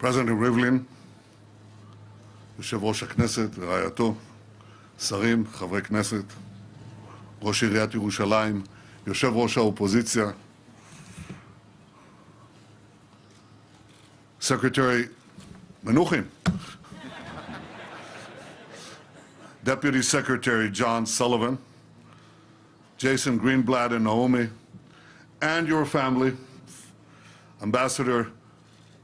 President Rivlin, יושב ראש הכנסת ורעייתו, שרים, חברי כנסת, ראש עיריית ירושלים, יושב ראש האופוזיציה, Secretary Menuchim, Deputy Secretary John Sullivan, Jason Greenblatt and Naomi, and your family, Ambassador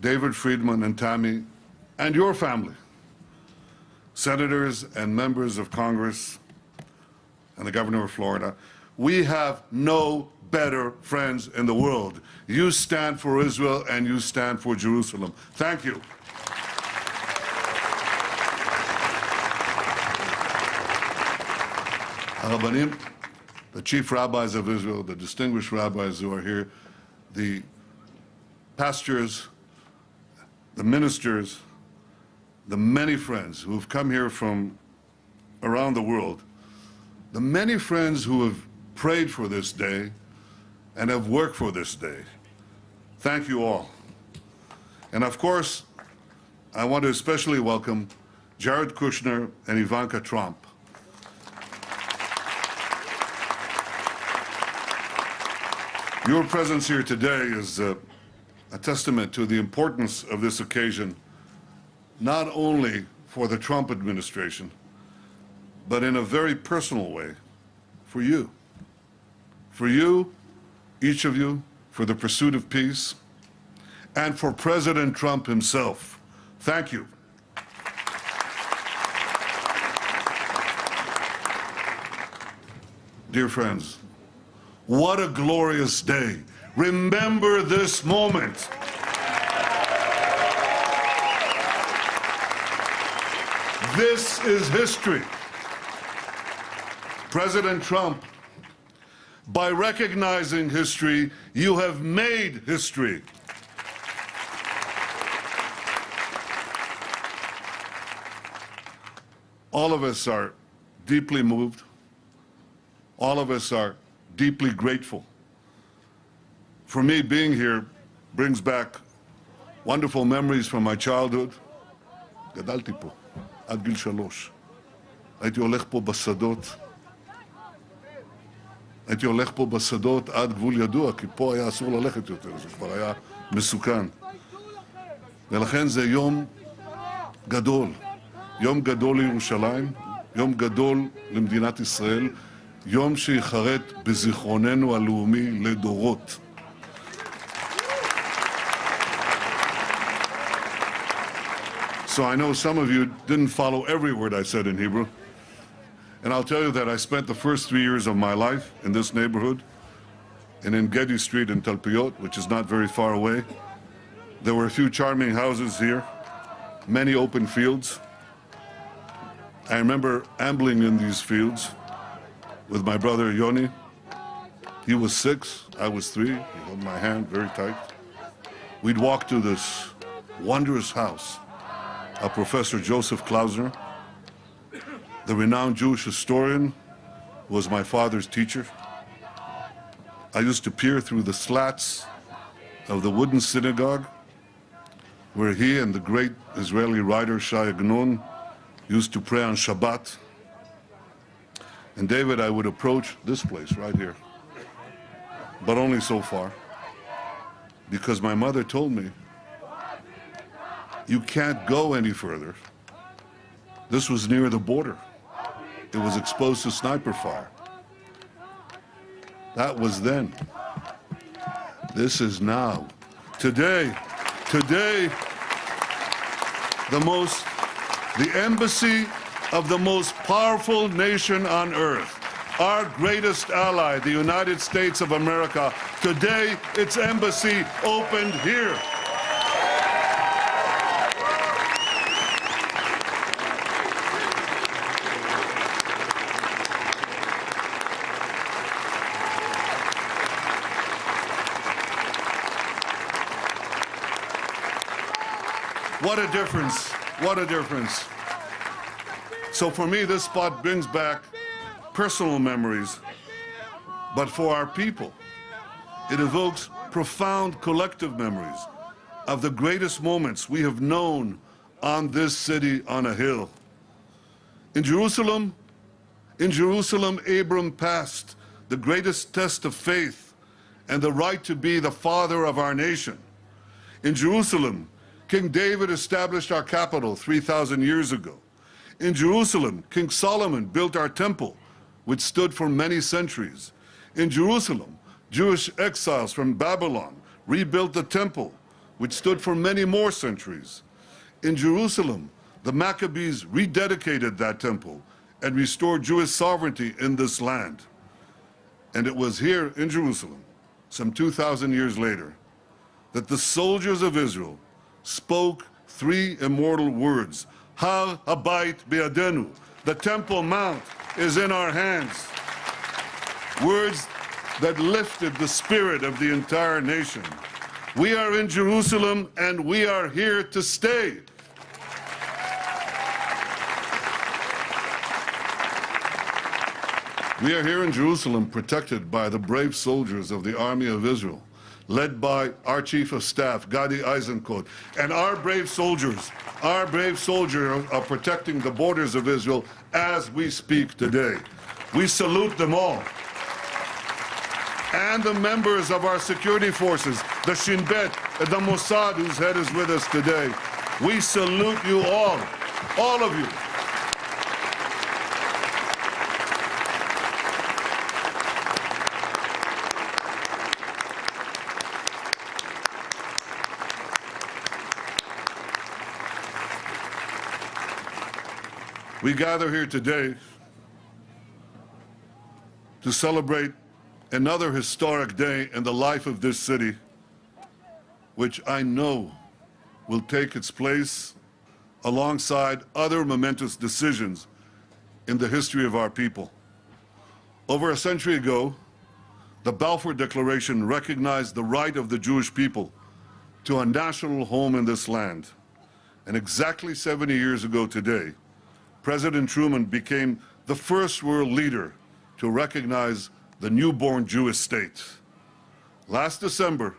David Friedman and Tammy, and your family, senators and members of Congress, and the governor of Florida. We have no better friends in the world. You stand for Israel and you stand for Jerusalem. Thank you. Harabanim, the chief rabbis of Israel, the distinguished rabbis who are here, the pastors, the ministers, the many friends who have come here from around the world, the many friends who have prayed for this day and have worked for this day. Thank you all. And of course, I want to especially welcome Jared Kushner and Ivanka Trump. Your presence here today is a testament to the importance of this occasion, not only for the Trump administration, but in a very personal way, for you. For you, each of you, for the pursuit of peace, and for President Trump himself. Thank you. Dear friends, what a glorious day. Remember this moment. This is history. President Trump, by recognizing history, you have made history. All of us are deeply moved. All of us are deeply grateful. For me, being here brings back wonderful memories from my childhood. גדלתי פה, עד גיל 3. הייתי הולך פה בשדות. הייתי הולך פה בשדות עד גבול ידוע, כי פה היה אסור ללכת יותר, זה כבר היה מסוכן. ולכן זה יום גדול. יום גדול לירושלים, יום גדול למדינת ישראל, יום שיחרט בזיכרוננו הלאומי לדורות. So I know some of you didn't follow every word I said in Hebrew. And I'll tell you that I spent the first 3 years of my life in this neighborhood and in Getty Street in Talpiot, which is not very far away. There were a few charming houses here, many open fields. I remember ambling in these fields with my brother Yoni. He was 6, I was 3. He held my hand very tight. We'd walk to this wondrous house of Professor Joseph Klausner, the renowned Jewish historian, who was my father's teacher. I used to peer through the slats of the wooden synagogue where he and the great Israeli writer Shai Agnon used to pray on Shabbat. And David, I would approach this place right here, but only so far, because my mother told me, you can't go any further. This was near the border. It was exposed to sniper fire. That was then. This is now. Today, the embassy of the most powerful nation on earth, our greatest ally, the United States of America, today its embassy opened here. What a difference, what a difference. So for me, this spot brings back personal memories, but for our people, it evokes profound collective memories of the greatest moments we have known on this city on a hill. In Jerusalem, Abram passed the greatest test of faith and the right to be the father of our nation. In Jerusalem, King David established our capital 3,000 years ago. In Jerusalem, King Solomon built our temple, which stood for many centuries. In Jerusalem, Jewish exiles from Babylon rebuilt the temple, which stood for many more centuries. In Jerusalem, the Maccabees rededicated that temple and restored Jewish sovereignty in this land. And it was here in Jerusalem, some 2,000 years later, that the soldiers of Israel spoke three immortal words: Har Habayit Be'adenu, the Temple Mount is in our hands. Words that lifted the spirit of the entire nation. We are in Jerusalem and we are here to stay. We are here in Jerusalem protected by the brave soldiers of the Army of Israel, led by our Chief of Staff, Gadi Eisenkot, and our brave soldiers are protecting the borders of Israel as we speak today. We salute them all. And the members of our security forces, the Shin Bet and the Mossad, whose head is with us today. We salute you all of you. We gather here today to celebrate another historic day in the life of this city, which I know will take its place alongside other momentous decisions in the history of our people. Over a century ago, the Balfour Declaration recognized the right of the Jewish people to a national home in this land. And exactly 70 years ago today, President Truman became the first world leader to recognize the newborn Jewish state. Last December,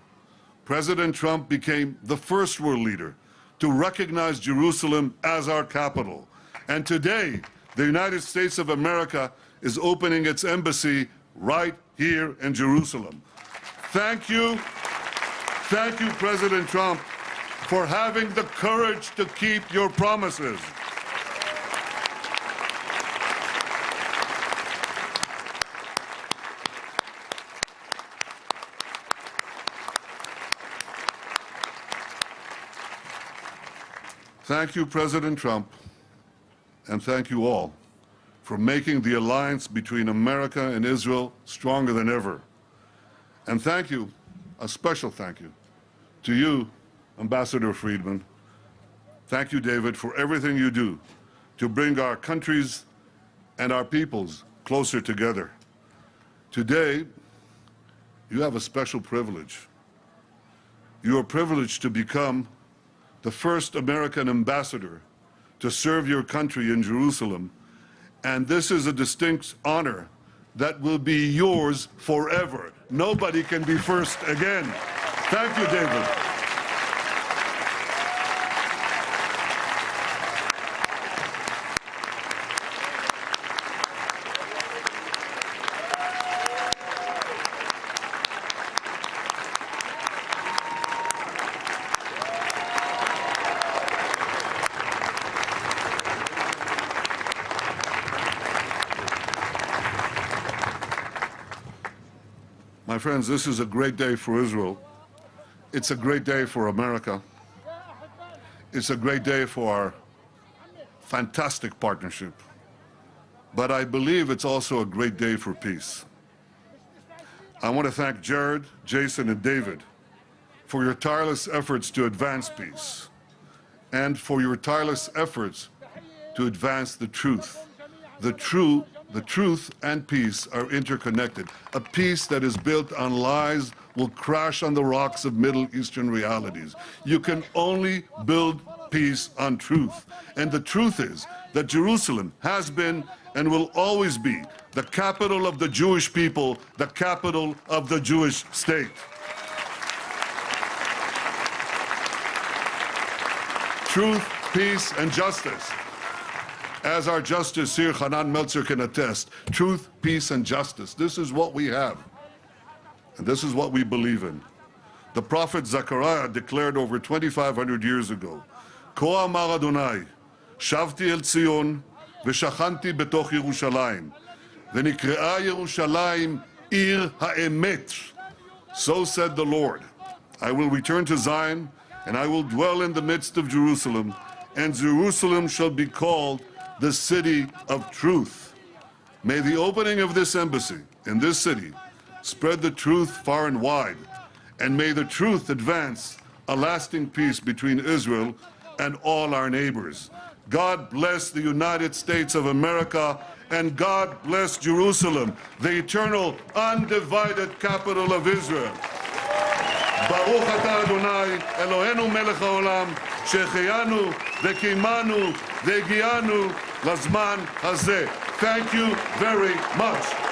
President Trump became the first world leader to recognize Jerusalem as our capital. And today, the United States of America is opening its embassy right here in Jerusalem. Thank you, President Trump, for having the courage to keep your promises. Thank you, President Trump, and thank you all for making the alliance between America and Israel stronger than ever. And thank you, a special thank you, to you, Ambassador Friedman. Thank you, David, for everything you do to bring our countries and our peoples closer together. Today, you have a special privilege. You are privileged to become the first American ambassador to serve your country in Jerusalem, and this is a distinct honor that will be yours forever. Nobody can be first again. Thank you, David. My friends, this is a great day for Israel. It's a great day for America. It's a great day for our fantastic partnership. But I believe it's also a great day for peace. I want to thank Jared, Jason, and David for your tireless efforts to advance peace and for your tireless efforts to advance the truth. The truth and peace are interconnected. A peace that is built on lies will crash on the rocks of Middle Eastern realities. You can only build peace on truth. And the truth is that Jerusalem has been and will always be the capital of the Jewish people, the capital of the Jewish state. truth, peace, and justice. As our Justice here, Hanan Meltzer, can attest, truth, peace, and justice. This is what we have. And this is what we believe in. The prophet Zechariah declared over 2,500 years ago, Ko amar Adonai, shavti el Tzion, v'shachanti betoch Yerushalayim, v'nikre'a Yerushalayim ir ha'emet. So said the Lord, I will return to Zion, and I will dwell in the midst of Jerusalem, and Jerusalem shall be called the city of truth. May the opening of this embassy in this city spread the truth far and wide, and may the truth advance a lasting peace between Israel and all our neighbors. God bless the United States of America, and God bless Jerusalem, the eternal, undivided capital of Israel. Baruch atah Adonai, Eloheinu melech haolam, שהחיינו וקיימנו והגיענו לזמן הזה. Thank you very much.